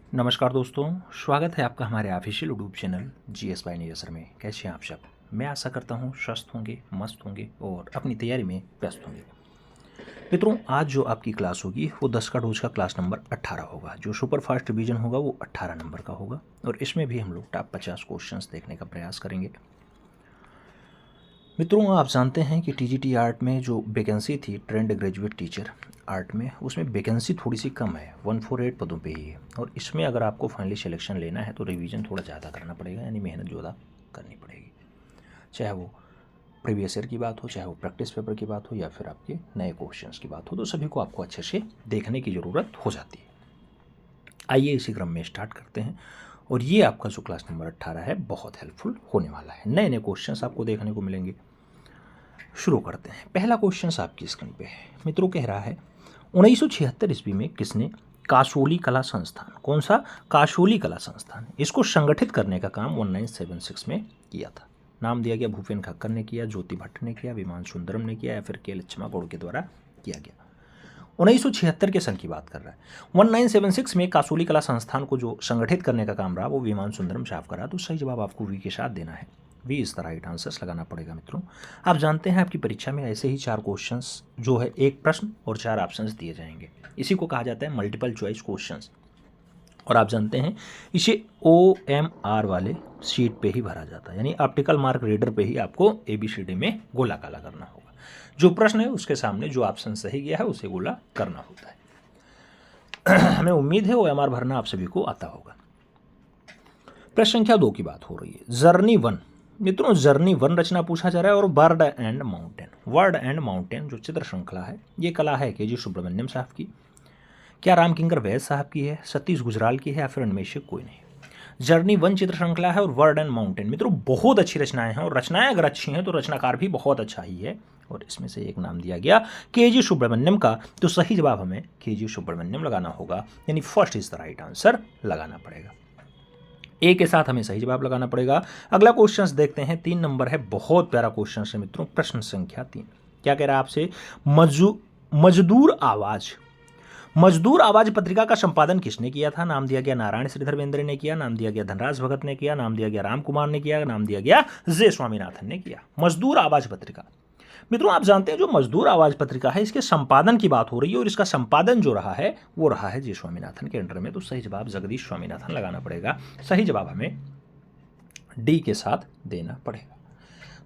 नमस्कार दोस्तों, स्वागत है आपका हमारे official YouTube channel GS by नियसर में। कैसे हैं आप सब? मैं आशा करता हूं स्वस्थ होंगे, मस्त होंगे और अपनी तैयारी में व्यस्त होंगे। मित्रों, आज जो आपकी क्लास होगी वो 10 का डोज का क्लास नंबर 18 होगा। जो सुपर फास्ट रिवीजन होगा वो 18 नंबर का होगा और इसमें भी हम लोग टॉप 50 क्वेश्चंस देखने का प्रयास करेंगे। मित्रों, आप जानते हैं कि टीजीटी आर्ट में जो वैकेंसी थी ट्रेंड ग्रेजुएट टीचर आर्ट में, उसमें वैकेंसी थोड़ी सी कम है, 148 पदों पे ही है। और इसमें अगर आपको फाइनली सिलेक्शन लेना है तो रिवीजन थोड़ा ज़्यादा करना पड़ेगा, यानी मेहनत ज़्यादा करनी पड़ेगी। चाहे वो प्रीवियस ईयर की बात हो, चाहे वो प्रैक्टिस पेपर की बात हो या फिर आपके नए क्वेश्चंस की बात हो, तो सभी को आपको अच्छे से देखने की ज़रूरत हो जाती है। आइए इसी क्रम में स्टार्ट करते हैं। और ये आपका जो क्लास नंबर 18 है बहुत हेल्पफुल होने वाला है। नए नए क्वेश्चंस आपको देखने को मिलेंगे। शुरू करते हैं। पहला क्वेश्चन आपकी स्क्रीन पे है। मित्रों, कह रहा है 1976 ईस्वी में किसने कासोली कला संस्थान, कौन सा? कासोली कला संस्थान, इसको संगठित करने का काम 1976 में किया था। नाम दिया गया भूपेन खक्कर ने किया, ज्योति भट्ट ने किया, विमान सुंदरम ने किया या फिर के लक्ष्मा गौड़ के द्वारा किया गया। 1976 के सन की बात कर रहा है। 1976 में कासोली कला संस्थान को जो संगठित करने का काम रहा वो विमान सुंदरम साहब करा। तो सही जवाब आपको वी के साथ देना है। वी इस तरह राइट आंसर्स लगाना पड़ेगा। मित्रों, आप जानते हैं आपकी परीक्षा में ऐसे ही 4 क्वेश्चंस जो है, एक प्रश्न और 4 ऑप्शंस दिए जाएंगे। इसी को कहा जाता है मल्टीपल चॉइस क्वेश्चंस। और आप जानते हैं इसे OMR वाले शीट पे ही भरा जाता है, यानी ऑप्टिकल मार्क रीडर पे ही आपको ABCD में गोला काला करना होगा। जो प्रश्न है उसके सामने जो ऑप्शन सही गया है उसे गोला करना होता है। हमें उम्मीद है OMR भरना आप सभी को आता होगा। प्रश्न संख्या 2 की बात हो रही है। जर्नी 1, मित्रों जर्नी 1 रचना पूछा जा रहा है और bird and mountain, word and mountain जो चित्र श्रृंखला है ये कला है KG सुब्रमण्यम साहब की, क्या रामकिंकर वैद साहब की है, सतीश गुजराल की है या फिर इनमें से कोई नहीं। जर्नी 1 चित्र श्रृंखला है और वर्ड एंड माउंटेन, मित्रों बहुत अच्छी रचनाएं हैं और रचनाएं अगर अच्छी हैं तो रचनाकार भी बहुत अच्छा ही है। और इसमें से एक नाम दिया गया KG सुब्रमण्यम का, तो सही जवाब हमें KG सुब्रमण्यम लगाना होगा, यानी first is the right answer लगाना पड़ेगा। ए के साथ हमें सही जवाब लगाना पड़ेगा। अगला क्वेश्चन देखते हैं, 3 नंबर है, बहुत प्यारा क्वेश्चन है मित्रों। प्रश्न संख्या 3 क्या कह रहा है आपसे? मजदूर आवाज पत्रिका का संपादन किसने किया था? नाम दिया गया नारायण श्रीधर बेंद्रे ने किया, नाम दिया गया धनराज भगत ने किया, नाम दिया गया राम कुमार ने किया, नाम दिया गया जे स्वामीनाथन ने किया। मजदूर आवाज पत्रिका, मित्रों आप जानते हैं जो मजदूर आवाज पत्रिका है इसके संपादन की बात हो रही है और इसका संपादन जो रहा है वो रहा है जे स्वामीनाथन के अंडर में। तो सही जवाब जगदीश स्वामीनाथन लगाना पड़ेगा। सही जवाब हमें डी के साथ देना पड़ेगा।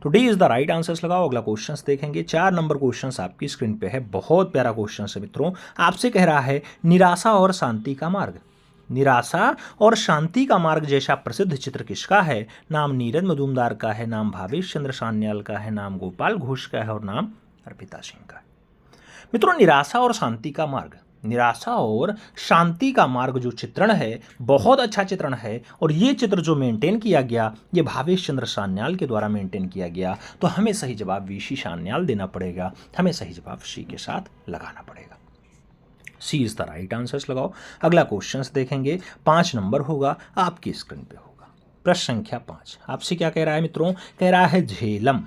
तो D is the right answers लगाओ। अगला क्वेश्चन देखेंगे। 4 नंबर क्वेश्चन आपकी स्क्रीन पे है। बहुत प्यारा क्वेश्चन है मित्रों। आपसे कह रहा है निराशा और शांति का मार्ग, निराशा और शांति का मार्ग जैसा प्रसिद्ध चित्र किसका है? नाम नीरज मजूमदार का है, नाम भावेश चंद्र सान्याल का है, नाम गोपाल घोष का है और नाम अर्पिता सिंह का है। मित्रों निराशा और शांति का मार्ग, निराशा और शांति का मार्ग जो चित्रण है बहुत अच्छा चित्रण है और ये चित्र जो मेंटेन किया गया ये भावेश चंद्र सान्याल के द्वारा मेंटेन किया गया। तो हमें सही जवाब VC सान्याल देना पड़ेगा। हमें सही जवाब C के साथ लगाना पड़ेगा। C is the right answers लगाओ। अगला क्वेश्चन देखेंगे। 5 नंबर होगा, आपकी स्क्रीन पे होगा। प्रश्न संख्या 5 आपसे क्या कह रहा है मित्रों? कह रहा है झेलम,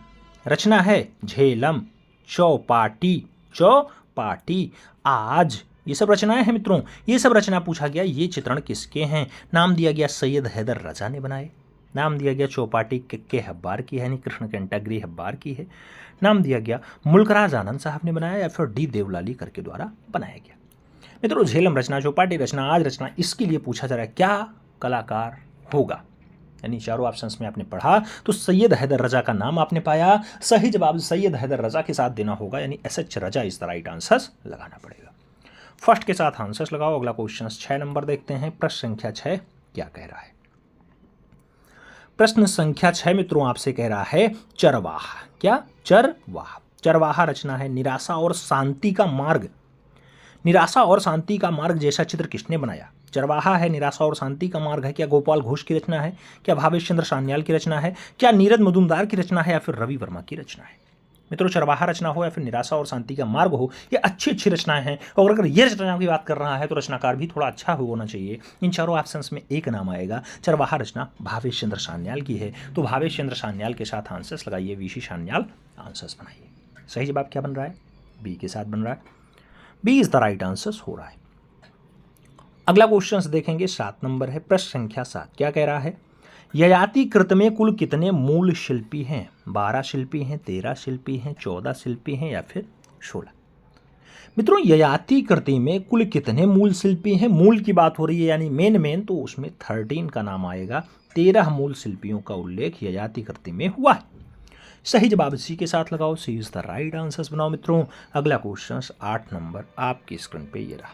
रचना है झेलम, चौपाटी, चौपाटी, आज, ये सब रचनाएं हैं मित्रों। ये सब रचना पूछा गया ये चित्रण किसके हैं? नाम दिया गया सैयद हैदर रजा ने बनाए, नाम दिया गया चौपाटी के हब्बार की है, यानी कृष्ण कैंटागिरी हब्बार की है, नाम दिया गया मुल्कराज आनंद साहब ने बनाया या फिर D देवलाली करके द्वारा बनाया गया। मित्रों झेलम रचना, चौपाटी रचना, आज रचना, इसके लिए पूछा जा रहा है क्या कलाकार होगा? यानी चारों ऑप्शंस में आपने पढ़ा तो सैयद हैदर रजा का नाम आपने पाया। सही जवाब सैयद हैदर रजा के साथ देना होगा, यानी SH रजा इस द राइट आंसर्स लगाना पड़ेगा। फर्स्ट के साथ आंसर्स लगाओ। अगला क्वेश्चन 6 नंबर देखते हैं। प्रश्न संख्या 6 क्या कह रहा है? प्रश्न संख्या 6 मित्रों आपसे कह रहा है चरवाहा, क्या? चरवाहा, चरवाहा रचना है निराशा और शांति का मार्ग, निराशा और शांति का मार्ग जैसा चित्र किसने बनाया? चरवाहा है, निराशा और शांति का मार्ग है, क्या गोपाल घोष की रचना है, क्या भावेश चंद्र सान्याल की रचना है, क्या नीरज मजूमदार की रचना है या फिर रवि वर्मा की रचना है? मित्रों चरवाहा रचना हो या फिर निराशा और शांति का मार्ग हो, ये अच्छी अच्छी रचनाएं हैं। और अगर ये रचना की बात कर रहा है तो रचनाकार भी थोड़ा अच्छा होना चाहिए। इन चारों ऑप्शंस में एक नाम आएगा। चरवाहा रचना भावेश चंद्र सान्याल की है, तो भावेश चंद्र सान्याल के साथ आंसर्स लगाइए, VC सान्याल आंसर्स बनाइए। सही जवाब क्या बन रहा है? B के साथ बन रहा है। B is the right answers हो रहा है। अगला क्वेश्चन देखेंगे 7 नंबर है, प्रश्न संख्या 7। क्या कह रहा है, ययाति कृत में कुल कितने मूल शिल्पी हैं? 12 शिल्पी हैं, 13 शिल्पी हैं, 14 शिल्पी हैं या फिर 16? मित्रों, ययाति कृति में कुल कितने मूल शिल्पी हैं? मूल की बात हो रही है यानी मेन तो उसमें 13 का नाम आएगा। 13 मूल शिल्पियों का उल्लेख ययाति कृति में हुआ है। सही जवाब इसी के साथ लगाओ, सी इज द राइट आंसर्स बनाओ मित्रों। अगला क्वेश्चन 8 नंबर आपकी स्क्रीन पे ये रहा,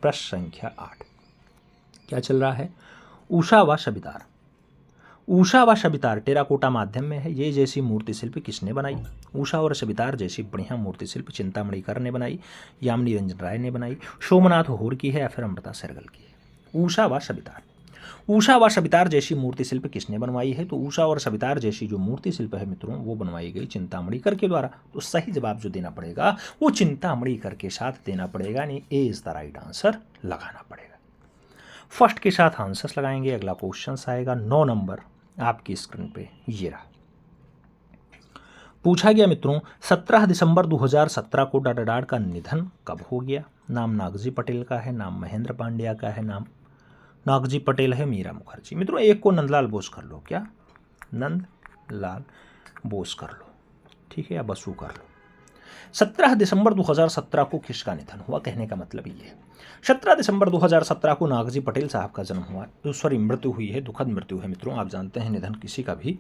प्रश्न संख्या 8। क्या चल रहा है, उषा व सबितार। उषा व सबितार टेराकोटा माध्यम में है। ये जैसी मूर्ति शिल्प किसने बनाई? उषा और सबितार जैसी बढ़िया मूर्ति शिल्प चिंतामणि कर ने बनाई, यामिनी रंजन राय ने बनाई, सोमनाथ होर की है या फिर अमृता सहगल की है? उषा व सबितार। उषा व सबितार जैसी मूर्ति शिल्प किसने बनवाई है? तो उषा और सबितार जैसी जो मूर्ति शिल्प है मित्रों वो बनवाई गई चिंतामणि कर के द्वारा। तो सही जवाब जो देना पड़ेगा वो चिंतामणि कर के साथ देना पड़ेगा, यानी ए इज द राइट आंसर लगाना पड़ेगा। फर्स्ट के साथ आंसर्स लगाएंगे। अगला क्वेश्चन आएगा 9 नंबर आपकी स्क्रीन पे ये रहा। पूछा गया मित्रों 17 दिसंबर 2017 को डाडाडार का निधन कब हो गया? नाम नागजी पटेल का है, नाम महेंद्र पांड्या का है, नाम नागजी पटेल है, मीरा मुखर्जी। मित्रों एक को नंदलाल बोस कर लो, क्या नंदलाल बोस कर लो, ठीक है, या बसु कर लो। 17 दिसंबर 2017 को किसका निधन हुआ? कहने का मतलब ये है 17 दिसंबर 2017 को नागजी पटेल साहब का जन्म हुआ, सॉरी मृत्यु हुई है, दुखद मृत्यु है मित्रों। आप जानते हैं निधन किसी का भी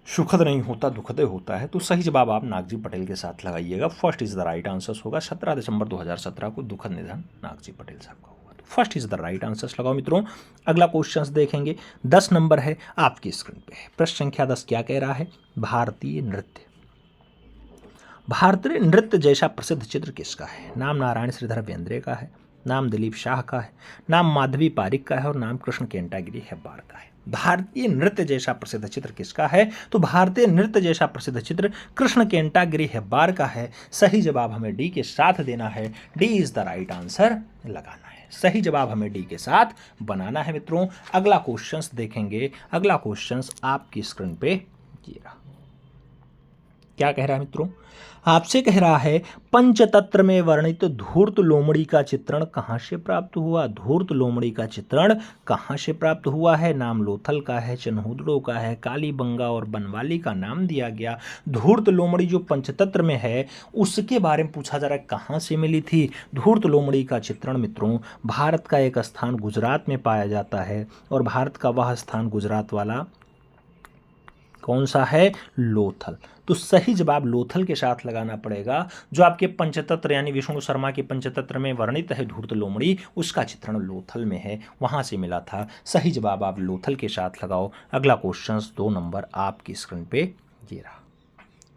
सुखद नहीं होता, दुखद होता है। तो सही जवाब आप नागजी पटेल के साथ लगाइएगा। First is the right answer होगा। 17 दिसंबर 2017 को दुखद निधन नागजी पटेल साहब का हुआ। तो first is the right answer लगाओ मित्रों। अगला क्वेश्चन देखेंगे 10 नंबर है आपकी स्क्रीन पे है। प्रश्न संख्या 10 क्या कह रहा है, भारतीय नृत्य। भारतीय नृत्य जैसा प्रसिद्ध चित्र किसका है? नाम नारायण श्रीधर बेंद्रे का है, नाम दिलीप शाह का है, नाम माधवी पारिक का है और नाम कृष्ण केंटागिरी हेब्बार का है। भारतीय नृत्य जैसा प्रसिद्ध चित्र किसका है? तो भारतीय नृत्य जैसा प्रसिद्ध चित्र कृष्ण केंटागिरी हेब्बार का है। सही जवाब हमें डी के साथ देना है, D is the right answer लगाना है। सही जवाब हमें डी के साथ बनाना है मित्रों। अगला क्वेश्चन देखेंगे। अगला क्वेश्चन आपकी स्क्रीन पे ये रहा। क्या कह रहा है मित्रों, आपसे कह रहा है पंचतंत्र में वर्णित धूर्त लोमड़ी का चित्रण कहाँ से प्राप्त हुआ? धूर्त लोमड़ी का चित्रण कहाँ से प्राप्त हुआ है? नाम लोथल का है, चन्हूदड़ो का है, कालीबंगा और बनवाली का नाम दिया गया। धूर्त लोमड़ी जो पंचतंत्र में है उसके बारे में पूछा जा रहा है कहाँ से मिली थी? धूर्त लोमड़ी का चित्रण मित्रों भारत का एक स्थान गुजरात में पाया जाता है और भारत का वह स्थान गुजरात वाला कौन सा है? लोथल। तो सही जवाब लोथल के साथ लगाना पड़ेगा। जो आपके पंचतंत्र यानी विष्णु शर्मा के पंचतंत्र में वर्णित है धूर्त लोमड़ी, उसका चित्रण लोथल में है, वहां से मिला था। सही जवाब आप लोथल के साथ लगाओ। अगला क्वेश्चन 2 नंबर आपकी स्क्रीन पे ये रहा।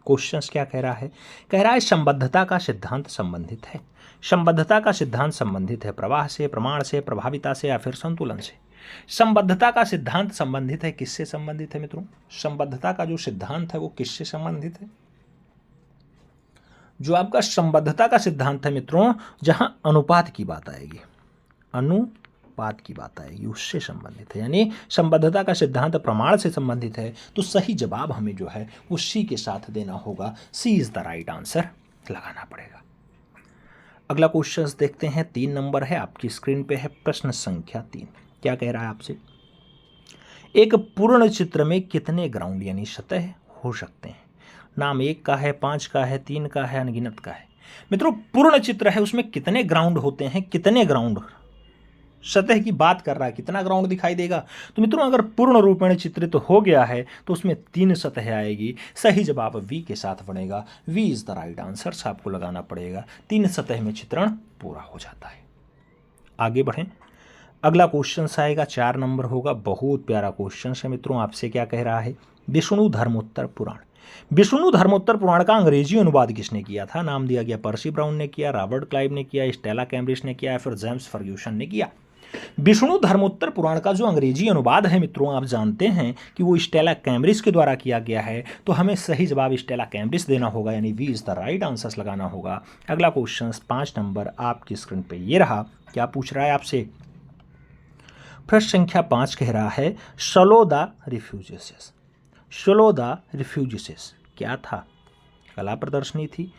क्वेश्चन क्या कह रहा है? कह रहा है संबद्धता का सिद्धांत संबंधित है। संबद्धता का सिद्धांत संबंधित है प्रवाह से, प्रमाण से, प्रभाविता से या फिर संतुलन से। संबद्धता का सिद्धांत संबंधित है किससे संबंधित है मित्रों? संबद्धता का जो सिद्धांत है वो किससे संबंधित है? जो आपका संबद्धता का सिद्धांत है मित्रों, जहां अनुपात की बात आएगी, अनुपात की बात आएगी, उससे संबंधित है। यानी संबद्धता का सिद्धांत प्रमाण से संबंधित है। तो सही जवाब हमें जो है वो सी के साथ देना होगा। सी इज द राइट आंसर लगाना पड़ेगा। अगला क्वेश्चन देखते हैं 3 नंबर है आपकी स्क्रीन पे है। प्रश्न संख्या 3 क्या कह रहा है आपसे, एक पूर्ण चित्र में कितने ग्राउंड यानी सतह हो सकते हैं? नाम 1 का है, 5 का है, 3 का है, अनगिनत का है। मित्रों पूर्ण चित्र है, उसमें कितने ग्राउंड होते हैं? कितने ग्राउंड सतह की बात कर रहा है, कितना ग्राउंड दिखाई देगा? तो मित्रों अगर पूर्ण रूप में चित्रित तो हो गया है तो उसमें 3 सतह आएगी। सही जवाब वी के साथ बनेगा। V is the right answer आपको लगाना पड़ेगा। 3 सतह में चित्रण पूरा हो जाता है। आगे बढ़ें। अगला क्वेश्चन आएगा 4 नंबर होगा। बहुत प्यारा क्वेश्चन है मित्रों। आपसे क्या कह रहा है, विष्णु धर्मोत्तर पुराण। विष्णु धर्मोत्तर पुराण का अंग्रेजी अनुवाद किसने किया था? नाम दिया गया पर्सी ब्राउन ने किया, रॉबर्ट क्लाइव ने किया, स्टेला कैम्ब्रिज ने किया या फिर जेम्स फर्ग्यूसन ने किया। विष्णु धर्मोत्तर पुराण का जो अंग्रेजी अनुवाद है मित्रों आप जानते हैं कि वो स्टेला कैम्ब्रिज के द्वारा किया गया है। तो हमें सही जवाब स्टेला कैम्ब्रिज देना होगा, यानी we is the right answer लगाना होगा। अगला क्वेश्चन 5 नंबर आपकी स्क्रीन पे ये रहा। क्या पूछ रहा है आपसे? प्रश्न संख्या 5 कह रहा है शलो द रिफ्यूजिसेस। शलो द रिफ्यूजिसेस क्या था? कला प्रदर्शनी थी,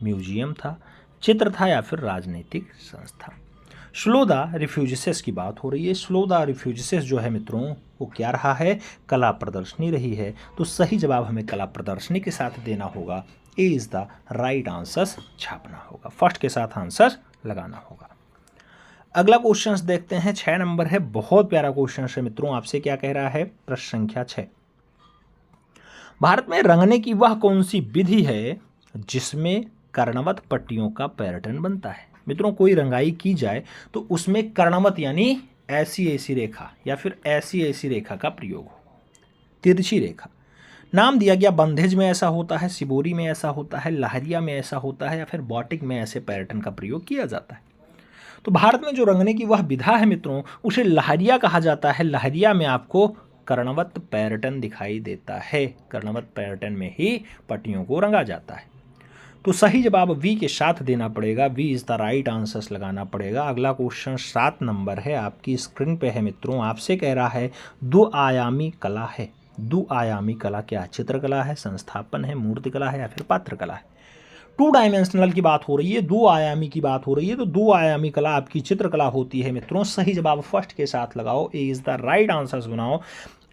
म्यूजियम था, चित्र था या फिर राजनीतिक संस्था? स्लो द रिफ्यूजिसेस की बात हो रही है। स्लो द रिफ्यूजिसेस जो है मित्रों वो क्या रहा है, कला प्रदर्शनी रही है। तो सही जवाब हमें कला प्रदर्शनी के साथ देना होगा। ए इज द राइट आंसर छापना होगा, फर्स्ट के साथ आंसर लगाना होगा। अगला क्वेश्चन देखते हैं, 6 नंबर है, बहुत प्यारा क्वेश्चन है मित्रों। आपसे क्या कह रहा है, प्रश्न संख्या 6, भारत में रंगने की वह कौन सी विधि है जिसमें कर्णवत पट्टियों का पैटर्न बनता है। मित्रों कोई रंगाई की जाए तो उसमें कर्णवत यानी ऐसी ऐसी रेखा या फिर ऐसी ऐसी रेखा का प्रयोग हो, तिरछी रेखा। नाम दिया गया बंधेज में ऐसा होता है, सिबोरी में ऐसा होता है, लहरिया में ऐसा होता है या फिर बॉटिक में ऐसे पैटर्न का प्रयोग किया जाता है। तो भारत में जो रंगने की वह विधा है मित्रों उसे लहरिया कहा जाता है। लहरिया में आपको कर्णवत पैटर्न दिखाई देता है, कर्णवत पैटर्न में ही पट्टियों को रंगा जाता है। तो सही जवाब वी के साथ देना पड़ेगा, V is the right answers लगाना पड़ेगा। अगला क्वेश्चन 7 नंबर है, आपकी स्क्रीन पे है मित्रों। आपसे कह रहा है दो आयामी कला है। दो आयामी कला क्या, चित्रकला है, संस्थापन है, मूर्तिकला है या फिर पात्रकला है। 2 डायमेंशनल की बात हो रही है, 2 आयामी की बात हो रही है, तो 2 आयामी कला आपकी चित्रकला होती है मित्रों। सही जवाब फर्स्ट के साथ लगाओ, ए इज द राइट आंसर्स बनाओ।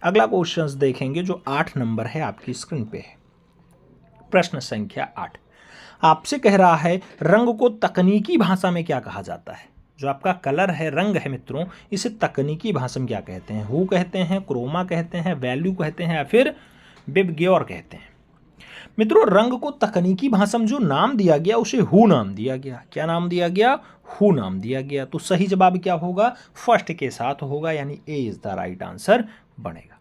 अगला क्वेश्चन देखेंगे जो 8 नंबर है, आपकी स्क्रीन पे है। प्रश्न संख्या 8 आपसे कह रहा है रंग को तकनीकी भाषा में क्या कहा जाता है। जो आपका कलर है, रंग है मित्रों, इसे तकनीकी भाषा में क्या कहते हैं। हु कहते हैं, क्रोमा कहते हैं, वैल्यू कहते हैं या फिर विबग्योर कहते हैं। मित्रों रंग को तकनीकी भाषा में जो नाम दिया गया उसे हु नाम दिया गया। क्या नाम दिया गया, हु नाम दिया गया। तो सही जवाब क्या होगा, फर्स्ट के साथ होगा, यानी ए इज द राइट आंसर बनेगा।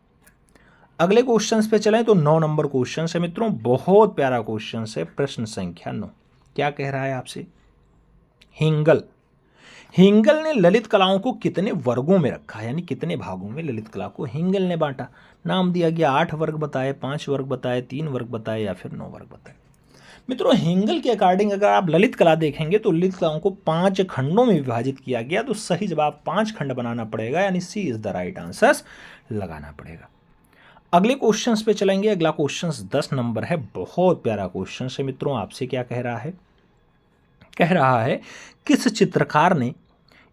अगले क्वेश्चंस पे चलें तो 9 नंबर क्वेश्चन है मित्रों, बहुत प्यारा क्वेश्चन है। प्रश्न संख्या 9 क्या कह रहा है आपसे, हिंगल। हिंगल ने ललित कलाओं को कितने वर्गों में रखा, यानी कितने भागों में ललित कला को हिंगल ने बांटा। नाम दिया गया 8 वर्ग बताए, 5 वर्ग बताए, 3 वर्ग बताए या फिर 9 वर्ग बताए। मित्रों हिंगल के अकॉर्डिंग अगर आप ललित कला देखेंगे तो ललित कलाओं को 5 खंडों में विभाजित किया गया। तो सही जवाब 5 खंड बनाना पड़ेगा, यानी सी इज द राइट आंसर लगाना पड़ेगा। अगले क्वेश्चंस पे चलेंगे। अगला क्वेश्चंस 10 नंबर है, बहुत प्यारा क्वेश्चन है मित्रों। आपसे क्या कह रहा है, कह रहा है किस चित्रकार ने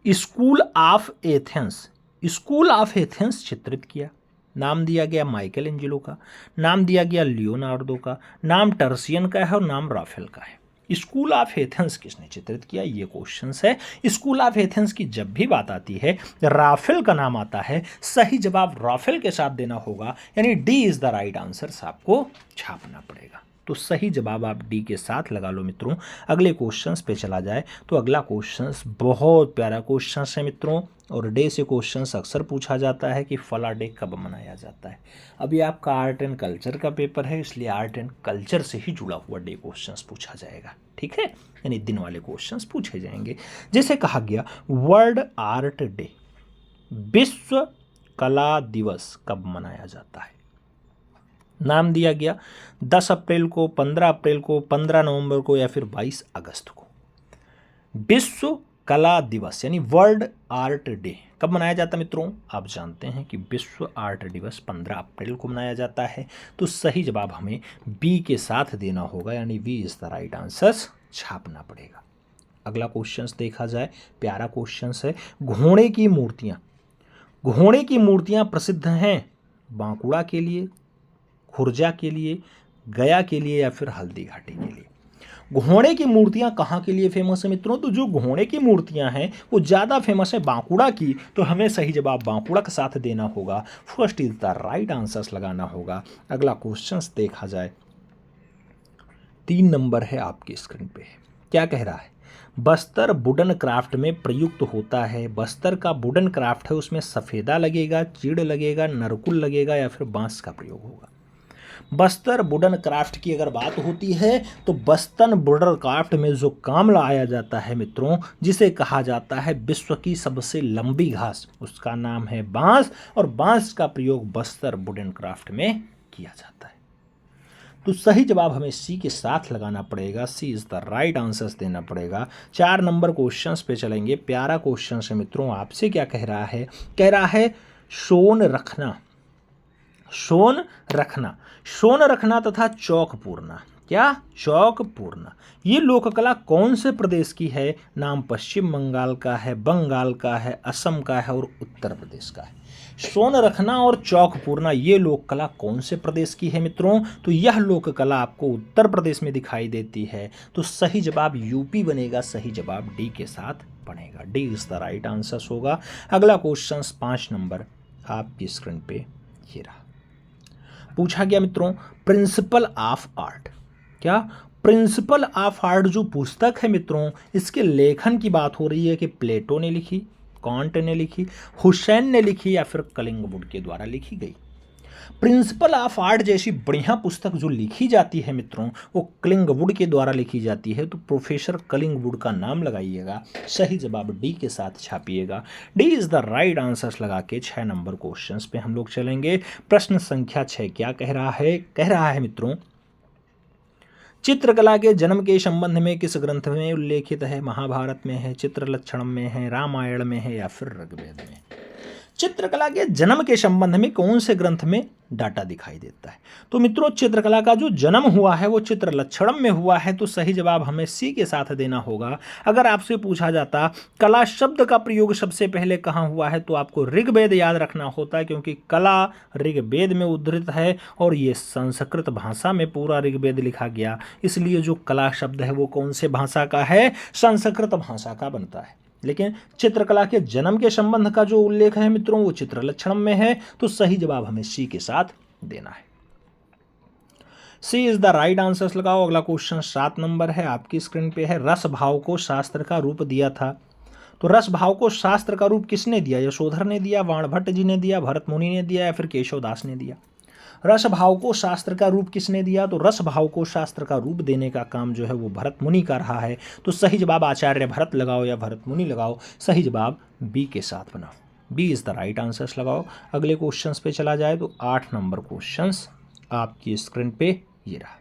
स्कूल ऑफ एथेंस चित्रित किया। नाम दिया गया माइकल एंजेलो का, नाम दिया गया लियोनार्डो का, नाम टर्सियन का है और नाम राफेल का है। स्कूल ऑफ एथेंस किसने चित्रित किया, ये क्वेश्चन है। स्कूल ऑफ एथेंस की जब भी बात आती है राफेल का नाम आता है। सही जवाब राफेल के साथ देना होगा, यानी D is the right answer आपको छापना पड़ेगा। तो सही जवाब आप डी के साथ लगा लो मित्रों। अगले क्वेश्चंस पे चला जाए तो अगला क्वेश्चंस बहुत प्यारा क्वेश्चन है मित्रों, और डे से क्वेश्चंस अक्सर पूछा जाता है कि फला डे कब मनाया जाता है। अभी आपका आर्ट एंड कल्चर का पेपर है, इसलिए आर्ट एंड कल्चर से ही जुड़ा हुआ डे क्वेश्चंस पूछा जाएगा, ठीक है, यानी दिन वाले क्वेश्चंस पूछे जाएंगे। जैसे कहा गया वर्ल्ड आर्ट डे, विश्व कला दिवस कब मनाया जाता है। नाम दिया गया 10 अप्रैल को, 15 अप्रैल को, 15 नवंबर को या फिर 22 अगस्त को। विश्व कला दिवस यानी वर्ल्ड आर्ट डे कब मनाया जाता है मित्रों, आप जानते हैं कि विश्व आर्ट दिवस 15 अप्रैल को मनाया जाता है। तो सही जवाब हमें बी के साथ देना होगा, यानी we is the right answer छापना पड़ेगा। अगला क्वेश्चन देखा जाए, प्यारा क्वेश्चन है। घोड़े की मूर्तियाँ, घोड़े की मूर्तियाँ प्रसिद्ध हैं बांकुड़ा के लिए, खुर्जा के लिए, गया के लिए या फिर हल्दी घाटी के लिए। घोड़े की मूर्तियां कहाँ के लिए फेमस है मित्रों, तो जो घोड़े की मूर्तियां हैं वो ज़्यादा फेमस है बांकुड़ा की। तो हमें सही जवाब बांकुड़ा के साथ देना होगा, first is the right answers लगाना होगा। अगला क्वेश्चन देखा जाए, 3 नंबर है आपकी स्क्रीन पे, क्या कह रहा है, बस्तर वुडन क्राफ्ट में प्रयुक्त होता है। बस्तर का वुडन क्राफ्ट है, उसमें सफ़ेदा लगेगा, चीड़ लगेगा, नरकुल लगेगा या फिर बांस का प्रयोग होगा। बस्तर वुडन क्राफ्ट की अगर बात होती है तो बस्तर वुडन क्राफ्ट में जो काम लाया जाता है मित्रों, जिसे कहा जाता है विश्व की सबसे लंबी घास, उसका नाम है बांस, और बांस का प्रयोग बस्तर वुडन क्राफ्ट में किया जाता है। तो सही जवाब हमें सी के साथ लगाना पड़ेगा, सी इज द राइट आंसर्स देना पड़ेगा। 4 नंबर क्वेश्चंस पे चलेंगे, प्यारा क्वेश्चन है मित्रों। आपसे क्या कह रहा है, कह रहा है सोन रखना, सोन रखना, सोन रखना तथा चौक पूरना क्या? चौकपूर्ण। ये लोक कला कौन से प्रदेश की है? नाम पश्चिम बंगाल का है, बंगाल का है, असम का है और उत्तर प्रदेश का है। सोन रखना और चौकपूर्णा ये लोक कला कौन से प्रदेश की है मित्रों? तो यह लोक कला आपको उत्तर प्रदेश में दिखाई देती है। तो सही जवाब यूपी बनेगा, सही जवाब डी के साथ बनेगा। D is the right answer होगा। अगला क्वेश्चन 5 नंबर आपकी स्क्रीन पे ये रहा। पूछा गया मित्रों प्रिंसिपल ऑफ आर्ट। क्या? प्रिंसिपल ऑफ आर्ट जो पुस्तक है मित्रों, इसके लेखन की बात हो रही है कि प्लेटो ने लिखी, कांट ने लिखी, हुसैन ने लिखी या फिर कलिंगवुड के द्वारा लिखी गई। प्रिंसिपल ऑफ आर्ट जैसी बढ़िया पुस्तक जो लिखी जाती है मित्रों, वो कलिंगवुड के द्वारा लिखी जाती है। तो प्रोफेसर कलिंगवुड का नाम लगाइएगा, सही जवाब डी के साथ छापिएगा। D is the right answer लगा के 6 नंबर क्वेश्चन पे हम लोग चलेंगे। प्रश्न संख्या 6 क्या कह रहा है? कह रहा है मित्रों चित्रकला के जन्म के संबंध में किस ग्रंथ में उल्लेखित है? महाभारत में है, चित्रलक्षणम में है, रामायण में है या फिर ऋग्वेद में? चित्रकला के जन्म के संबंध में कौन से ग्रंथ में डाटा दिखाई देता है? तो मित्रों चित्रकला का जो जन्म हुआ है वो चित्रलक्षणम में हुआ है। तो सही जवाब हमें सी के साथ देना होगा। अगर आपसे पूछा जाता कला शब्द का प्रयोग सबसे पहले कहाँ हुआ है, तो आपको ऋग्वेद याद रखना होता है, क्योंकि कला ऋग्वेद में उद्धृत है और ये संस्कृत भाषा में पूरा ऋग्वेद लिखा गया। इसलिए जो कला शब्द है वो कौन से भाषा का है? संस्कृत भाषा का बनता है। लेकिन चित्रकला के जन्म के संबंध का जो उल्लेख है मित्रों वो चित्रलक्षणम में है। तो सही जवाब हमें सी के साथ देना है। सी इज द राइट आंसर लगाओ। अगला क्वेश्चन 7 नंबर है आपकी स्क्रीन पे है। रस भाव को शास्त्र का रूप दिया था। तो रस भाव को शास्त्र का रूप किसने दिया? यशोधर ने दिया, बाणभट्ट जी ने दिया, भरत मुनि ने दिया या फिर केशवदास ने दिया? रस भाव को शास्त्र का रूप किसने दिया? तो रस भाव को शास्त्र का रूप देने का काम जो है वो भरत मुनि का रहा है। तो सही जवाब आचार्य भरत लगाओ या भरत मुनि लगाओ, सही जवाब बी के साथ बनाओ। B is the right answer लगाओ। अगले क्वेश्चंस पे चला जाए तो 8 नंबर क्वेश्चंस आपकी स्क्रीन पे ये रहा।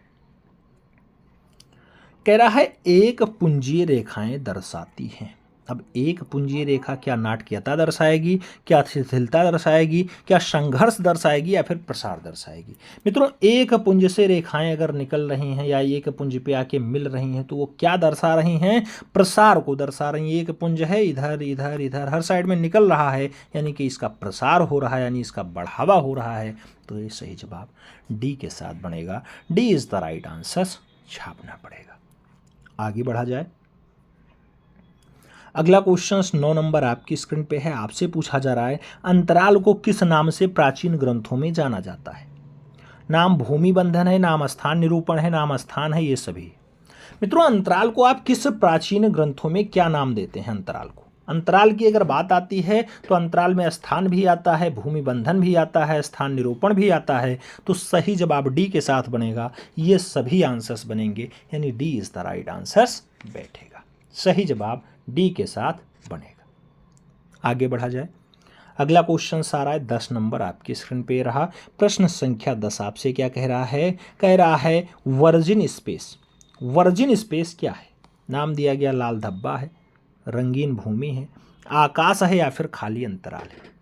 कह रहा है एक पुंजीय रेखाएं दर्शाती हैं। अब एक पुंजीय रेखा क्या नाटकीयता दर्शाएगी, क्या शिथिलता दर्शाएगी, क्या संघर्ष दर्शाएगी या फिर प्रसार दर्शाएगी? मित्रों एक पुंज से रेखाएं अगर निकल रही हैं या एक पुंज पे आके मिल रही हैं तो वो क्या दर्शा रही हैं? प्रसार को दर्शा रही हैं। एक पुंज है इधर इधर इधर हर साइड में निकल रहा है, यानी कि इसका प्रसार हो रहा है, यानी इसका बढ़ावा हो रहा है। तो ये सही जवाब डी के साथ बनेगा। D is the right answer छापना पड़ेगा। आगे बढ़ा जाए। अगला क्वेश्चन 9 नंबर आपकी स्क्रीन पे है। आपसे पूछा जा रहा है अंतराल को किस नाम से प्राचीन ग्रंथों में जाना जाता है? नाम भूमि बंधन है, नाम स्थान निरूपण है, नाम स्थान है, ये सभी। मित्रों अंतराल को आप किस प्राचीन ग्रंथों में क्या नाम देते हैं? अंतराल को, अंतराल की अगर बात आती है तो अंतराल में स्थान भी आता है, भूमि बंधन भी आता है, स्थान निरूपण भी आता है। तो सही जवाब डी के साथ बनेगा। ये सभी आंसर्स बनेंगे, यानी D is the right answers बैठेगा। सही जवाब डी के साथ बनेगा। आगे बढ़ा जाए। अगला क्वेश्चन सारा है 10 नंबर आपकी स्क्रीन पे रहा। प्रश्न संख्या 10 आपसे क्या कह रहा है? कह रहा है वर्जिन स्पेस। वर्जिन स्पेस क्या है? नाम दिया गया लाल धब्बा है, रंगीन भूमि है, आकाश है या फिर खाली अंतराल है?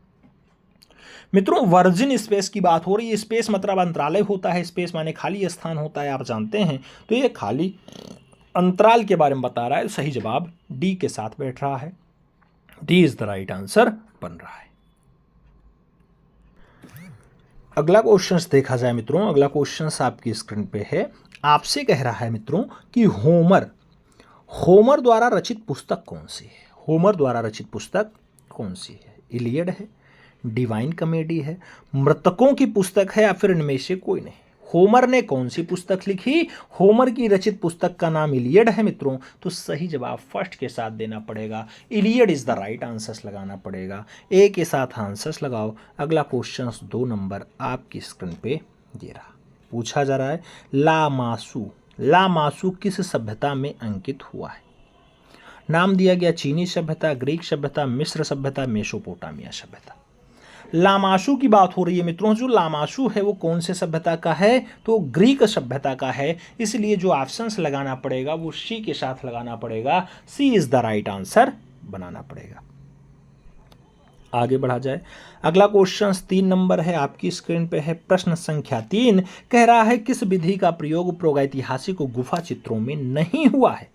मित्रों वर्जिन स्पेस की बात हो रही है। स्पेस मतलब अंतरालय होता है, स्पेस माने खाली स्थान होता है, आप जानते हैं। तो ये खाली अंतराल के बारे में बता रहा है। सही जवाब डी के साथ बैठ रहा है। D is the right answer बन रहा है। अगला क्वेश्चन देखा जाए मित्रों। अगला क्वेश्चन आपकी स्क्रीन पे है। आपसे कह रहा है मित्रों कि होमर द्वारा रचित पुस्तक कौन सी है? होमर द्वारा रचित पुस्तक कौन सी है? इलियड है, डिवाइन कॉमेडी है, मृतकों की पुस्तक है या फिर इनमें से कोई नहीं? होमर ने कौन सी पुस्तक लिखी? होमर की रचित पुस्तक का नाम इलियड है मित्रों। तो सही जवाब फर्स्ट के साथ देना पड़ेगा। Iliad is the right answers लगाना पड़ेगा। ए के साथ आंसर्स लगाओ। अगला क्वेश्चन 2 नंबर आपकी स्क्रीन पे दे रहा। पूछा जा रहा है लामासू किस सभ्यता में अंकित हुआ है? नाम दिया गया चीनी सभ्यता, ग्रीक सभ्यता, मिस्र सभ्यता, मेसोपोटामिया सभ्यता। लामासू की बात हो रही है मित्रों। जो लामासू है वो कौन से सभ्यता का है? तो ग्रीक सभ्यता का है। इसलिए जो ऑप्शंस लगाना पड़ेगा वो सी के साथ लगाना पड़ेगा। सी इज द राइट आंसर बनाना पड़ेगा। आगे बढ़ा जाए। अगला क्वेश्चन 3 नंबर है, आपकी स्क्रीन पे है। प्रश्न संख्या 3 कह रहा है किस विधि का प्रयोग प्रागैतिहासिक गुफा चित्रों में नहीं हुआ है?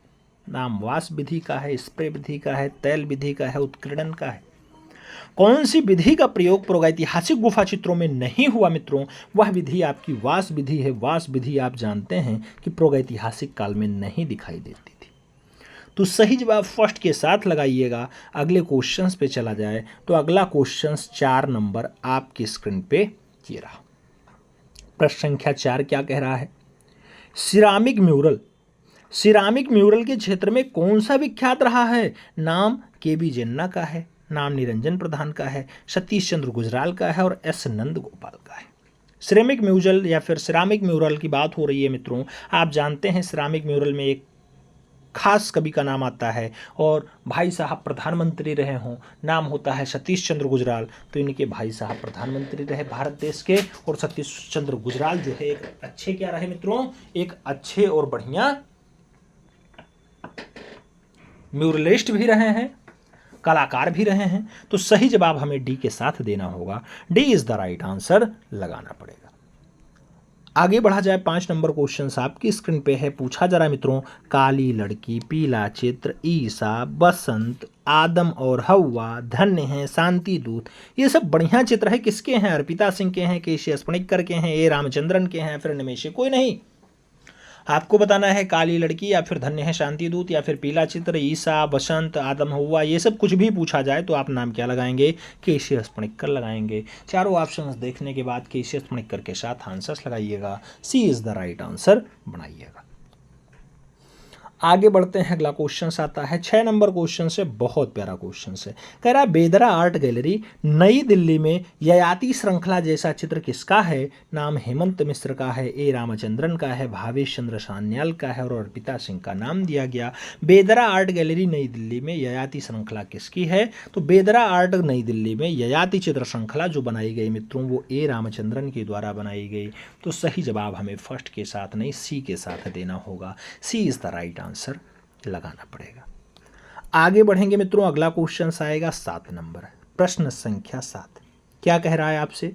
नाम वास विधि का है, स्प्रे विधि का है, तैल विधि का है, उत्कीर्णन का है। कौन सी विधि का प्रयोग प्रागैतिहासिक गुफा चित्रों में नहीं हुआ मित्रों? वह विधि आपकी वास विधि है। वास विधि आप जानते हैं कि प्रागैतिहासिक काल में नहीं दिखाई देती थी। तो सही जवाब फर्स्ट के साथ लगाइएगा। अगले क्वेश्चंस पे चला जाए तो अगला क्वेश्चंस 4 नंबर आपकी स्क्रीन पे ये रहा। प्रश्न संख्या 4 क्या कह रहा है? सिरामिक म्यूरल, सिरामिक म्यूरल के क्षेत्र में कौन सा विख्यात रहा है? नाम केबी जेन्ना का है, नाम निरंजन प्रधान का है, सतीश चंद्र गुजराल का है और एस नंद गोपाल का है। सिरेमिक म्यूरल या फिर सिरामिक म्यूरल की बात हो रही है मित्रों। आप जानते हैं सिरामिक म्यूरल में एक खास कवि का नाम आता है और भाई साहब प्रधानमंत्री रहे हों, नाम होता है सतीश चंद्र गुजराल। तो इनके भाई साहब प्रधानमंत्री रहे भारत देश के, और सतीश चंद्र गुजराल जो है एक अच्छे क्या रहे मित्रों? एक अच्छे और बढ़िया म्यूरलिस्ट भी रहे हैं, कलाकार भी रहे हैं। तो सही जवाब हमें डी के साथ देना होगा। D is the right answer लगाना पड़ेगा। आगे बढ़ा जाए। 5 नंबर क्वेश्चन आपकी स्क्रीन पे है। पूछा जा रहा है मित्रों, काली लड़की, पीला चित्र, ईसा, बसंत, आदम और हवा, धन्य है, शांति दूत, ये सब बढ़िया चित्र है। किसके हैं? अर्पिता सिंह के हैं, केसी स्पणिकर के हैं, ए रामचंद्रन के हैं, फिर इनमें से कोई नहीं। आपको बताना है काली लड़की या फिर धन्य है शांति दूत या फिर पीला चित्र, ईसा, बसंत, आदम, हवा, ये सब कुछ भी पूछा जाए तो आप नाम क्या लगाएंगे? केसी स्पणिकर लगाएंगे। चारों ऑप्शंस देखने के बाद केसी स्पणिकर के साथ आंसर्स लगाइएगा। सी इज द राइट आंसर बनाइएगा। आगे बढ़ते हैं। अगला क्वेश्चन आता है 6 नंबर क्वेश्चन से, बहुत प्यारा क्वेश्चन है। कह रहा है बेदरा आर्ट गैलरी नई दिल्ली में ययाति श्रृंखला जैसा चित्र किसका है? नाम हेमंत मिश्र का है, ए रामचंद्रन का है, भावेश चंद्र सान्याल का है और अर्पिता सिंह का नाम दिया गया। बेदरा आर्ट गैलरी नई दिल्ली में ययाति श्रृंखला किसकी है? तो बेदरा आर्ट नई दिल्ली में ययाति चित्र श्रृंखला जो बनाई गई मित्रों वो ए रामचंद्रन के द्वारा बनाई गई। तो सही जवाब हमें फर्स्ट के साथ नहीं सी के साथ देना होगा। सी इज द राइट आंसर लगाना पड़ेगा। आगे बढ़ेंगे मित्रों। अगला क्वेश्चन आएगा 7 नंबर, प्रश्न संख्या 7 क्या कह रहा है आपसे?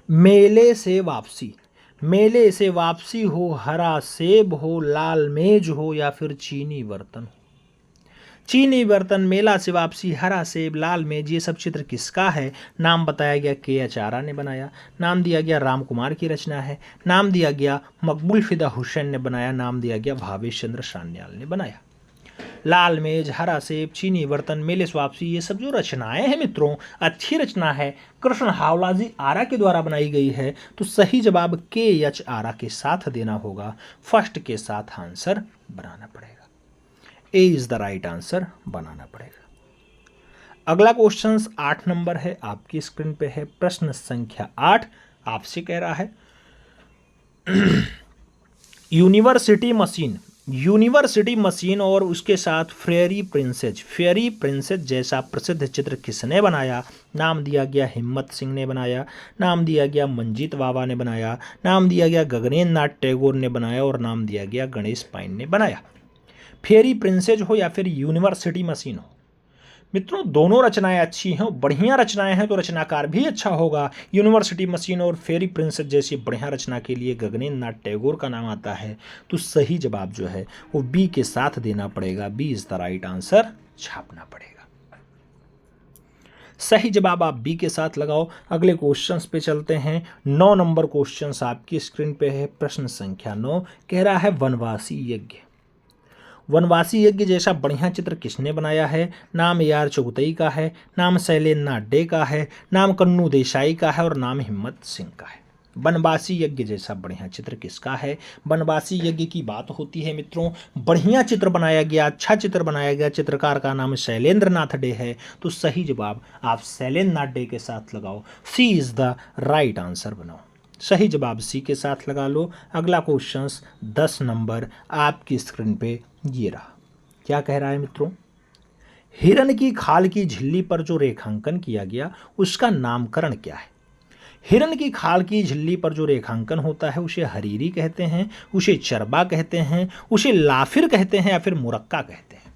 मेले से वापसी, मेले से वापसी हो, हरा सेब हो, लाल मेज हो या फिर चीनी बर्तन हो। चीनी बर्तन, मेला से वापसी, हरा सेब, लाल मेज, ये सब चित्र किसका है? नाम बताया गया के.एच. आरा ने बनाया, नाम दिया गया राम कुमार की रचना है, नाम दिया गया मकबूल फिदा हुसैन ने बनाया, नाम दिया गया भावेश चंद्र सान्याल ने बनाया। लाल मेज, हरा सेब, चीनी बर्तन, मेले से वापसी, ये सब जो रचनाएं हैं मित्रों अच्छी रचना है, कृष्ण हावलाजी आरा के द्वारा बनाई गई है। तो सही जवाब के.एच. आरा के साथ देना होगा। फर्स्ट के साथ आंसर बनाना पड़ेगा। ए इज द राइट आंसर बनाना पड़ेगा। अगला क्वेश्चन 8 नंबर है, आपकी स्क्रीन पे है। प्रश्न संख्या 8 आपसे कह रहा है यूनिवर्सिटी मशीन, यूनिवर्सिटी मशीन और उसके साथ फेयरी प्रिंसेस, फेयरी प्रिंसेस जैसा प्रसिद्ध चित्र किसने बनाया? नाम दिया गया हिम्मत सिंह ने बनाया, नाम दिया गया मंजीत बाबा ने बनाया, नाम दिया गया गगनेंद्र नाथ टैगोर ने बनाया और नाम दिया गया गणेश पाइन ने बनाया। फेयरी प्रिंसेस हो या फिर यूनिवर्सिटी मशीन हो मित्रों, दोनों रचनाएं अच्छी हैं, बढ़िया रचनाएं हैं तो रचनाकार भी अच्छा होगा। यूनिवर्सिटी मशीन और फेयरी प्रिंसेस जैसी बढ़िया रचना के लिए गगनेंद्र नाथ टैगोर का नाम आता है। तो सही जवाब जो है वो बी के साथ देना पड़ेगा। B is the right answer छापना पड़ेगा। सही जवाब आप बी के साथ लगाओ। अगले क्वेश्चंस पे चलते हैं। 9 नंबर क्वेश्चंस आपकी स्क्रीन पे है। प्रश्न संख्या 9 कह रहा है वनवासी यज्ञ, वनवासी यज्ञ जैसा बढ़िया चित्र किसने बनाया है? नाम ए.आर. चौगतई का है, नाम शैलेंद्र नाथ डे का है, नाम कन्नू देसाई का है और नाम हिम्मत सिंह का है। वनवासी यज्ञ जैसा बढ़िया चित्र किसका है? वनवासी यज्ञ की बात होती है मित्रों, बढ़िया चित्र बनाया गया, अच्छा चित्र बनाया गया, चित्रकार का नाम शैलेंद्र नाथ डे है। तो सही जवाब आप शैलेंद्र नाथ डे के साथ लगाओ। सी इज द राइट आंसर बनाओ। सही जवाब सी के साथ लगा लो। अगला क्वेश्चन 10 नंबर आपकी स्क्रीन पे ये रहा। क्या कह रहा है मित्रों? हिरण की खाल की झिल्ली पर जो रेखांकन किया गया उसका नामकरण क्या है? हिरण की खाल की झिल्ली पर जो रेखांकन होता है उसे हरीरी कहते हैं, उसे चरबा कहते हैं, उसे लाफिर कहते हैं या फिर मुरक्का कहते हैं।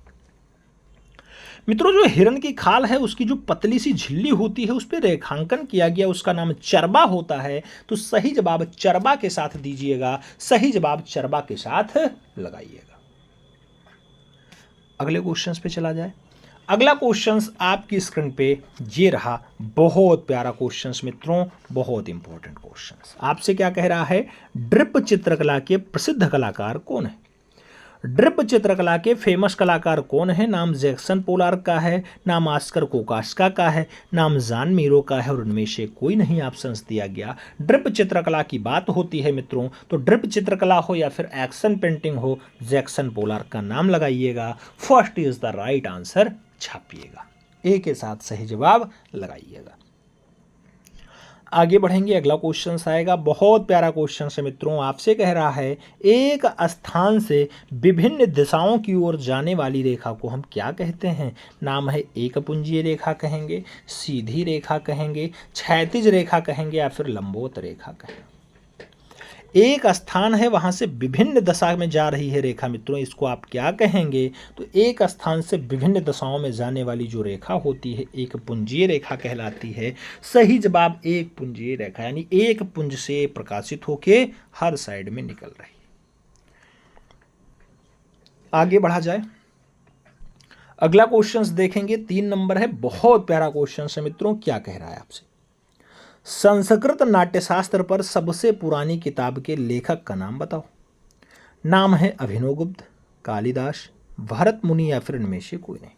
मित्रों जो हिरन की खाल है उसकी जो पतली सी झिल्ली होती है उस पर रेखांकन किया गया, उसका नाम चरबा होता है। तो सही जवाब चरबा के साथ दीजिएगा, सही जवाब चरबा के साथ लगाइएगा। अगले क्वेश्चंस पे चला जाए। अगला क्वेश्चंस आपकी स्क्रीन पे ये रहा, बहुत प्यारा क्वेश्चंस मित्रों, बहुत इंपॉर्टेंट क्वेश्चंस। आपसे क्या कह रहा है, ड्रिप चित्रकला के प्रसिद्ध कलाकार कौन है? ड्रिप चित्रकला के फेमस कलाकार कौन है? नाम जैक्सन पोलार्क का है, नाम ऑस्कर कोकास्का का है, नाम जान मीरो का है और उनमें से कोई नहीं ऑप्शंस दिया गया। ड्रिप चित्रकला की बात होती है मित्रों, तो ड्रिप चित्रकला हो या फिर एक्शन पेंटिंग हो, जैक्सन पोलार्क का नाम लगाइएगा। First is the right answer छापिएगा, ए के साथ सही जवाब लगाइएगा। आगे बढ़ेंगे, अगला क्वेश्चन आएगा, बहुत प्यारा क्वेश्चन है मित्रों। आपसे कह रहा है एक स्थान से विभिन्न दिशाओं की ओर जाने वाली रेखा को हम क्या कहते हैं? नाम है एक पुंजीय रेखा कहेंगे, सीधी रेखा कहेंगे, क्षैतिज रेखा कहेंगे या फिर लंबवत रेखा कहेंगे। एक स्थान है वहां से विभिन्न दशा में जा रही है रेखा मित्रों, इसको आप क्या कहेंगे? तो एक स्थान से विभिन्न दशाओं में जाने वाली जो रेखा होती है एक पुंजीय रेखा कहलाती है। सही जवाब एक पुंजीय रेखा, यानी एक पुंज से प्रकाशित होके हर साइड में निकल रही। आगे बढ़ा जाए, अगला क्वेश्चंस देखेंगे, 3 नंबर है, बहुत प्यारा क्वेश्चन है मित्रों। क्या कह रहा है आपसे, संस्कृत नाट्यशास्त्र पर सबसे पुरानी किताब के लेखक का नाम बताओ। नाम है अभिनवगुप्त, कालिदास, भरत मुनि या फिर इनमें से कोई नहीं।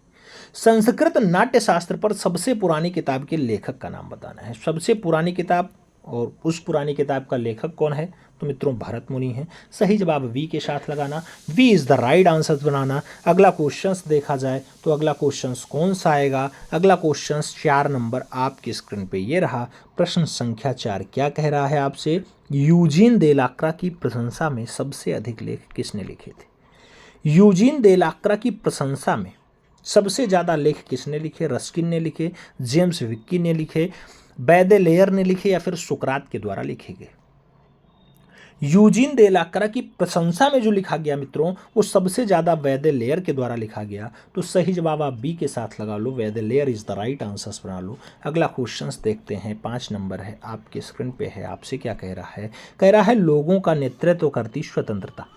संस्कृत नाट्यशास्त्र पर सबसे पुरानी किताब के लेखक का नाम बताना है। सबसे पुरानी किताब और उस पुरानी किताब का लेखक कौन है? तो मित्रों भरत मुनि है। सही जवाब वी के साथ लगाना, B is the right answer बनाना। अगला क्वेश्चंस देखा जाए तो अगला क्वेश्चंस कौन सा आएगा? अगला क्वेश्चंस 4 नंबर आपकी स्क्रीन पे ये रहा, प्रश्न संख्या 4। क्या कह रहा है आपसे, यूजीन देलाक्रा की प्रशंसा में सबसे अधिक लेख किसने लिखे थे? यूजीन देलाक्रा की प्रशंसा में सबसे ज़्यादा लेख किसने लिखे? रस्किन ने लिखे, जेम्स विक्की ने लिखे, बैडेलेयर ने लिखे या फिर सुकरात के द्वारा लिखे गए? यूजीन देलाक्रा की प्रशंसा में जो लिखा गया मित्रों वो सबसे ज़्यादा बैडेलेयर के द्वारा लिखा गया। तो सही जवाब आप बी के साथ लगा लो, बैडेलेयर इज द राइट आंसर बना लो। अगला क्वेश्चंस देखते हैं, 5 नंबर है आपके स्क्रीन पे है। आपसे क्या कह रहा है? कह रहा है लोगों का नेतृत्व करती स्वतंत्रता।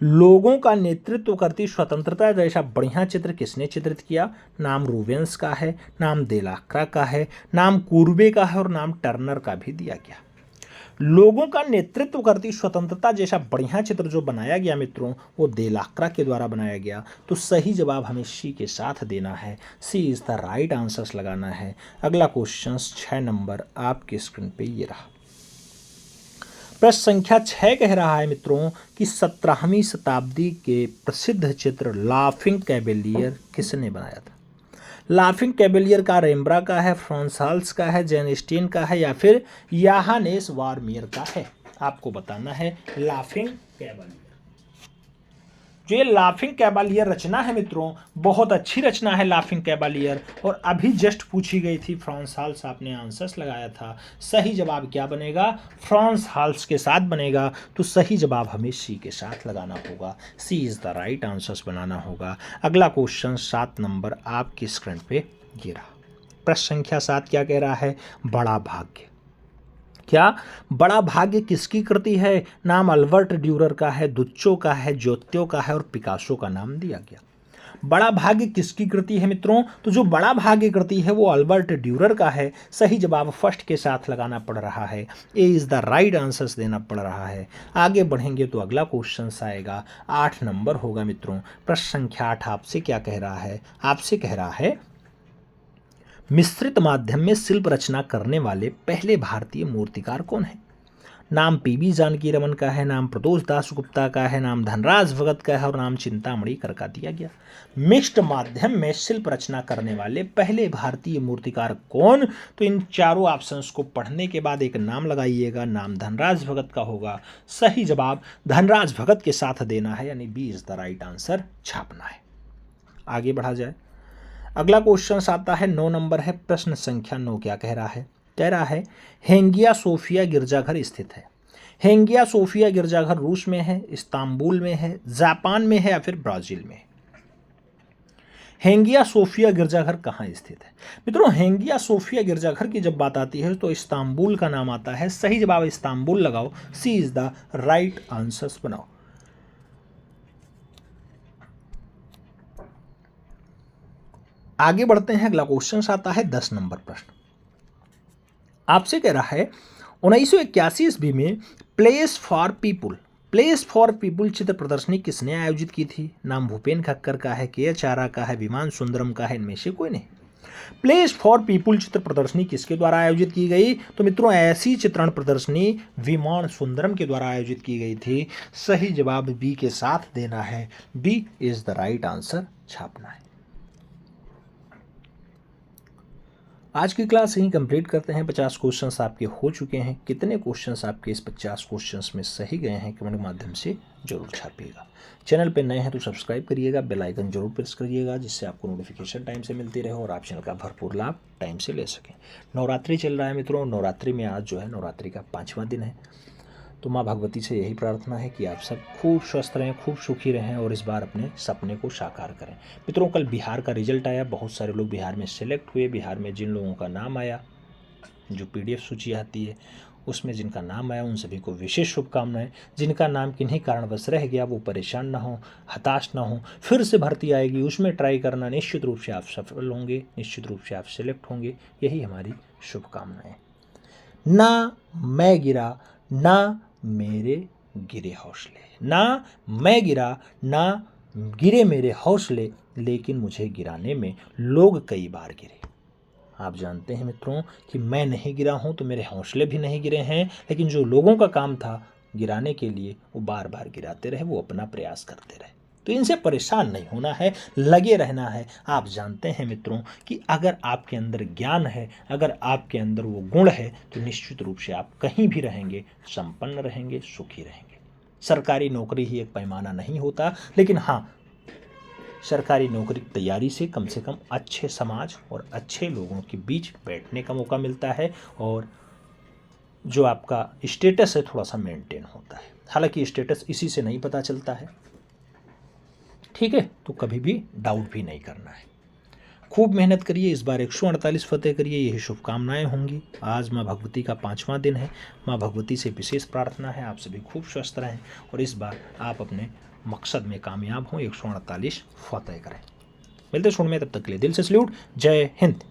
लोगों का नेतृत्व करती स्वतंत्रता जैसा बढ़िया चित्र किसने चित्रित किया? नाम रूबेंस का है, नाम देलाक्रा का है, नाम कुर्बे का है और नाम टर्नर का भी दिया गया। लोगों का नेतृत्व करती स्वतंत्रता जैसा बढ़िया चित्र जो बनाया गया मित्रों वो देलाक्रा के द्वारा बनाया गया। तो सही जवाब हमें सी के साथ देना है, सी इज द राइट आंसर लगाना है। अगला क्वेश्चन 6 नंबर आपके स्क्रीन पे ये रहा, प्रश्न संख्या 6 कह रहा है मित्रों कि 17वीं शताब्दी के प्रसिद्ध चित्र लाफिंग कैवेलियर किसने बनाया था? लाफिंग कैवेलियर का रेम्ब्रा का है, फ्रांस हाल्स का है, जैन स्टीन का है या फिर योहानेस वर्मियर का है? आपको बताना है लाफिंग कैवेलियर। जो ये लाफिंग कैवेलियर रचना है मित्रों बहुत अच्छी रचना है लाफिंग कैवेलियर, और अभी जस्ट पूछी गई थी फ्रांस हाल्स, आपने आंसर्स लगाया था। सही जवाब क्या बनेगा? फ्रांस हाल्स के साथ बनेगा। तो सही जवाब हमें सी के साथ लगाना होगा, सी इज द राइट आंसर्स बनाना होगा। अगला क्वेश्चन 7 नंबर आपकी स्क्रीन पे गिरा, प्रश्न संख्या 7 क्या कह रहा है? बड़ा भाग्य। क्या बड़ा भाग्य किसकी कृति है? नाम अल्बर्ट ड्यूरर का है, दुच्चो का है, ज्योत्यो का है और पिकासो का नाम दिया गया। बड़ा भाग्य किसकी कृति है मित्रों? तो जो बड़ा भाग्य कृति है वो अल्बर्ट ड्यूरर का है। सही जवाब फर्स्ट के साथ लगाना पड़ रहा है, ए इज द राइट आंसर्स देना पड़ रहा है। आगे बढ़ेंगे तो अगला क्वेश्चन आएगा, 8 नंबर होगा मित्रों। प्रश्न संख्या 8 आपसे क्या कह रहा है? आपसे कह रहा है मिश्रित माध्यम में शिल्प रचना करने वाले पहले भारतीय मूर्तिकार कौन है? नाम पीबी जानकी रमन का है, नाम प्रदोष दास गुप्ता का है, नाम धनराज भगत का है और नाम चिंतामणि कर का दिया गया। मिश्र माध्यम में शिल्प रचना करने वाले पहले भारतीय मूर्तिकार कौन? तो इन चारों ऑप्शंस को पढ़ने के बाद एक नाम लगाइएगा, नाम धनराज भगत का होगा। सही जवाब धनराज भगत के साथ देना है, यानी B is the right answer छापना है। आगे बढ़ा जाए, अगला क्वेश्चन आता है 9 नंबर है, प्रश्न संख्या 9 क्या कह रहा है? कह रहा है हेंगिया सोफिया गिरजाघर स्थित है। हेंगिया सोफिया गिरजाघर रूस में है, इस्तांबुल में है, जापान में है या फिर ब्राजील में है? हेंगिया सोफिया गिरजाघर कहाँ स्थित है? मित्रों, हेंगिया सोफिया गिरजाघर की जब बात आती है तो इस्तांबुल का नाम आता है। सही जवाब इस्तांबुल लगाओ, सी इज द राइट आंसर्स बनाओ। आगे बढ़ते हैं, अगला क्वेश्चन आता है 10 नंबर प्रश्न। आपसे कह रहा है 1981 ईस्वी में प्लेस फॉर पीपुल चित्र प्रदर्शनी किसने आयोजित की थी? नाम भूपेन खक्कर का है, के.एच. आरा का है, विमान सुंदरम का है, इनमें से कोई नहीं। प्लेस फॉर पीपुल चित्र प्रदर्शनी किसके द्वारा आयोजित की गई? तो मित्रों, ऐसी चित्रण प्रदर्शनी विमान सुंदरम के द्वारा आयोजित की गई थी। सही जवाब बी के साथ देना है, B is the right answer छापना है। आज की क्लास यहीं कंप्लीट करते हैं। 50 क्वेश्चंस आपके हो चुके हैं। कितने क्वेश्चंस आपके इस 50 क्वेश्चंस में सही गए हैं कमेंट के माध्यम से जरूर छापिएगा। चैनल पे नए हैं तो सब्सक्राइब करिएगा, बेल आइकन जरूर प्रेस करिएगा, जिससे आपको नोटिफिकेशन टाइम से मिलती रहे और आप चैनल का भरपूर लाभ टाइम से ले सकें। नवरात्रि चल रहा है मित्रों, नवरात्रि में आज जो है नवरात्रि का 5वां दिन है। तो माँ भगवती से यही प्रार्थना है कि आप सब खूब स्वस्थ रहें, खूब सुखी रहें और इस बार अपने सपने को साकार करें। मित्रों, कल बिहार का रिजल्ट आया, बहुत सारे लोग बिहार में सेलेक्ट हुए। बिहार में जिन लोगों का नाम आया, जो PDF सूची आती है उसमें जिनका नाम आया, उन सभी को विशेष शुभकामनाएं। जिनका नाम किन्हीं कारणवश रह गया वो परेशान ना हो, हताश ना हो, फिर से भर्ती आएगी उसमें ट्राई करना। निश्चित रूप से आप सफल होंगे, निश्चित रूप से आप सेलेक्ट होंगे, यही हमारी शुभकामनाएं। ना मैं गिरा, ना मेरे गिरे हौसले, ना मैं गिरा, ना गिरे मेरे हौसले, लेकिन मुझे गिराने में लोग कई बार गिरे। आप जानते हैं मित्रों कि मैं नहीं गिरा हूं तो मेरे हौसले भी नहीं गिरे हैं, लेकिन जो लोगों का काम था गिराने के लिए वो बार बार गिराते रहे, वो अपना प्रयास करते रहे। तो इनसे परेशान नहीं होना है, लगे रहना है। आप जानते हैं मित्रों कि अगर आपके अंदर ज्ञान है, अगर आपके अंदर वो गुण है, तो निश्चित रूप से आप कहीं भी रहेंगे संपन्न रहेंगे, सुखी रहेंगे। सरकारी नौकरी ही एक पैमाना नहीं होता, लेकिन हाँ, सरकारी नौकरी की तैयारी से कम अच्छे समाज और अच्छे लोगों के बीच बैठने का मौका मिलता है और जो आपका स्टेटस है थोड़ा सा मेंटेन होता है। हालांकि स्टेटस इसी से नहीं पता चलता है, ठीक है? तो कभी भी डाउट भी नहीं करना है। खूब मेहनत करिए, इस बार 148 फतेह करिए, यही शुभकामनाएं होंगी। आज माँ भगवती का 5वां दिन है। माँ भगवती से विशेष प्रार्थना है आप सभी खूब स्वस्थ रहें और इस बार आप अपने मकसद में कामयाब हों, 148 फतेह करें। मिलते शुरू में, तब तक के लिए दिल से सल्यूट। जय हिंद।